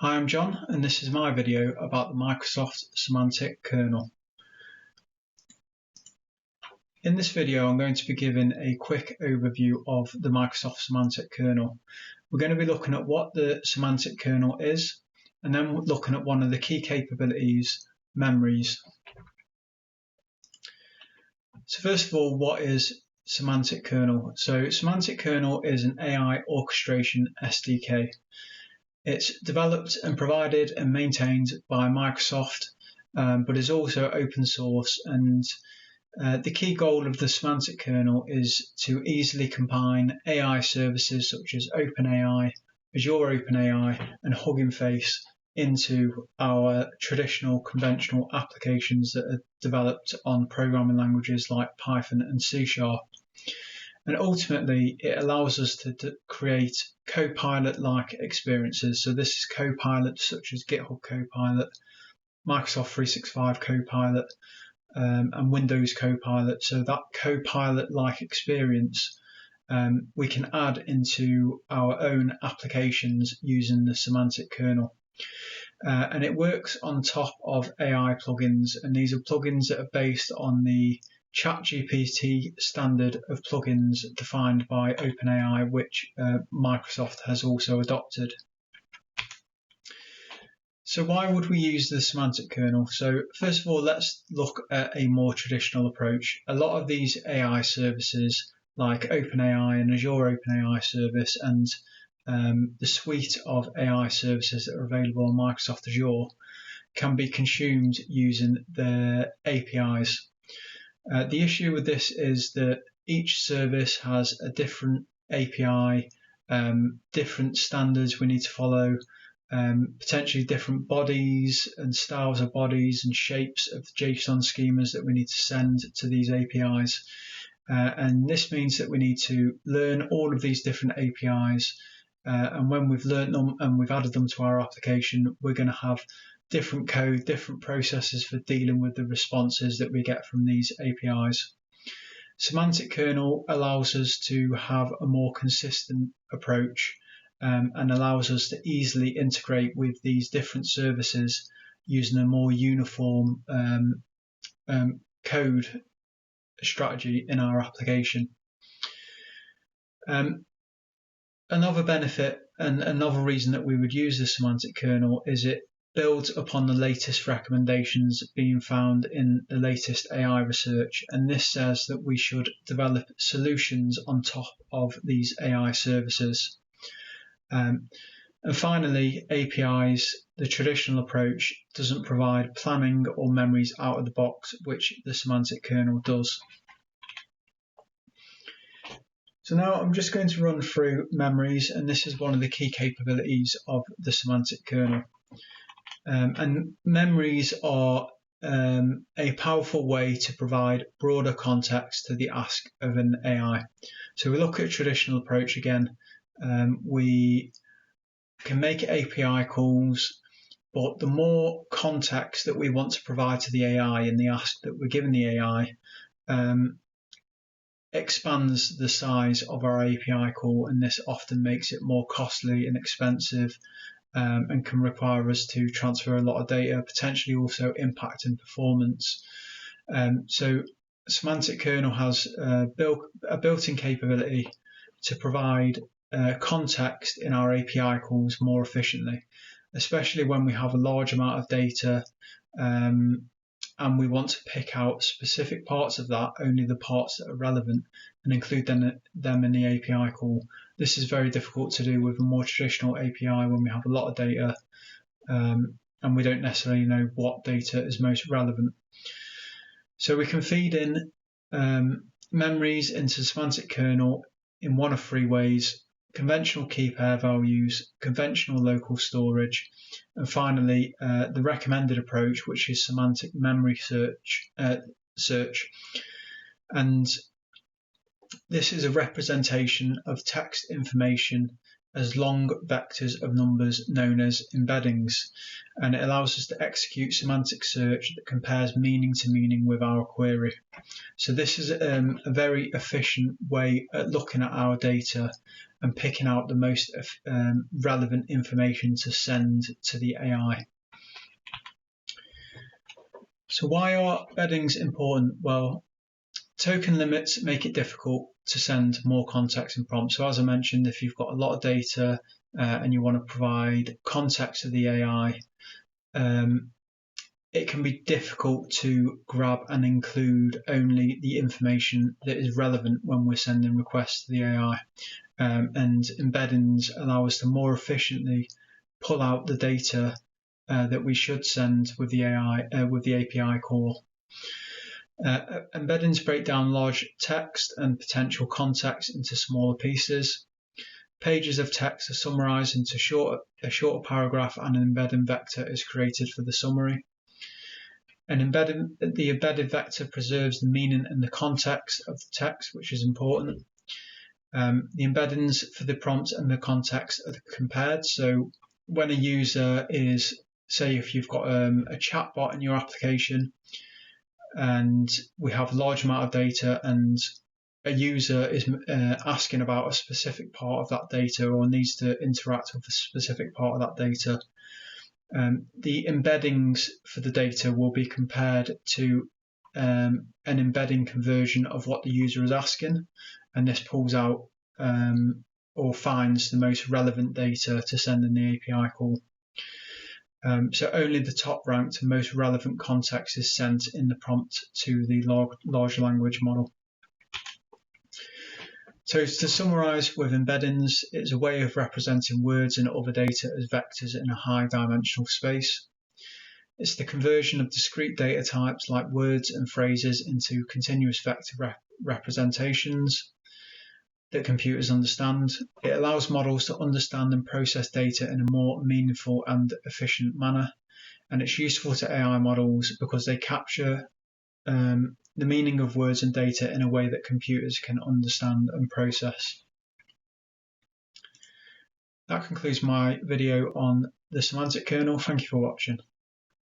Hi, I'm John, and this is my video about the Microsoft Semantic Kernel. In this video, I'm going to be giving a quick overview of the Microsoft Semantic Kernel. We're going to be looking at what the Semantic Kernel is, and then looking at one of the key capabilities, memories. So first of all, what is Semantic Kernel? So Semantic Kernel is an AI orchestration SDK. It's developed and provided and maintained by Microsoft, but is also open source. And the key goal of the Semantic Kernel is to easily combine AI services such as OpenAI, Azure OpenAI, and Hugging Face into our traditional conventional applications that are developed on programming languages like Python and C#. And ultimately, it allows us to create Copilot-like experiences. So this is Copilot such as GitHub Copilot, Microsoft 365 Copilot, and Windows Copilot. So that Copilot-like experience we can add into our own applications using the Semantic Kernel. And it works on top of AI plugins, and these are plugins that are based on the ChatGPT standard of plugins defined by OpenAI, which Microsoft has also adopted. So why would we use the Semantic Kernel? So first of all, let's look at a more traditional approach. A lot of these AI services like OpenAI and Azure OpenAI service and the suite of AI services that are available on Microsoft Azure can be consumed using their APIs. The issue with this is that each service has a different API, different standards we need to follow, potentially different bodies and styles of bodies and shapes of JSON schemas that we need to send to these APIs. And this means that we need to learn all of these different APIs. And when we've learned them and we've added them to our application, we're going to have different code, different processes for dealing with the responses that we get from these APIs. Semantic Kernel allows us to have a more consistent approach and allows us to easily integrate with these different services using a more uniform code strategy in our application. Another benefit and another reason that we would use the Semantic Kernel is it builds upon the latest recommendations being found in the latest AI research, and this says that we should develop solutions on top of these AI services. And finally, APIs, the traditional approach doesn't provide planning or memories out of the box, which the Semantic Kernel does. So now I'm just going to run through memories, and this is one of the key capabilities of the Semantic Kernel. And memories are a powerful way to provide broader context to the ask of an AI. So we look at a traditional approach again. We can make API calls, but the more context that we want to provide to the AI and the ask that we're giving the AI expands the size of our API call, and this often makes it more costly and expensive and can require us to transfer a lot of data, potentially also impacting performance. So Semantic Kernel has a built-in capability to provide context in our API calls more efficiently, especially when we have a large amount of data and we want to pick out specific parts of that, only the parts that are relevant, and include them in the API call. This is very difficult to do with a more traditional API when we have a lot of data and we don't necessarily know what data is most relevant. So we can feed in memories into Semantic Kernel in one of three ways: conventional key pair values, conventional local storage, and finally the recommended approach, which is semantic memory search. And this is a representation of text information as long vectors of numbers known as embeddings, and it allows us to execute semantic search that compares meaning to meaning with our query. So this is a very efficient way at looking at our data and picking out the most relevant information to send to the AI. So why are embeddings important? Well, token limits make it difficult to send more context and prompts. So as I mentioned, if you've got a lot of data and you want to provide context to the AI, it can be difficult to grab and include only the information that is relevant when we're sending requests to the AI. And embeddings allow us to more efficiently pull out the data that we should send with the AI, with the API call. Embeddings break down large text and potential context into smaller pieces. Pages of text are summarized into a shorter paragraph, and an embedding vector is created for the summary. The embedded vector preserves the meaning and the context of the text, which is important. The embeddings for the prompt and the context are compared. So when a user is, say if you've got a chatbot in your application and we have a large amount of data and a user is asking about a specific part of that data or needs to interact with a specific part of that data, the embeddings for the data will be compared to an embedding conversion of what the user is asking, and this pulls out or finds the most relevant data to send in the API call. So only the top ranked and most relevant context is sent in the prompt to the large language model. So to summarize with embeddings, it's a way of representing words and other data as vectors in a high dimensional space. It's the conversion of discrete data types like words and phrases into continuous vector representations that computers understand. It allows models to understand and process data in a more meaningful and efficient manner. And it's useful to AI models because they capture the meaning of words and data in a way that computers can understand and process. That concludes my video on the semantic kernel. Thank you for watching.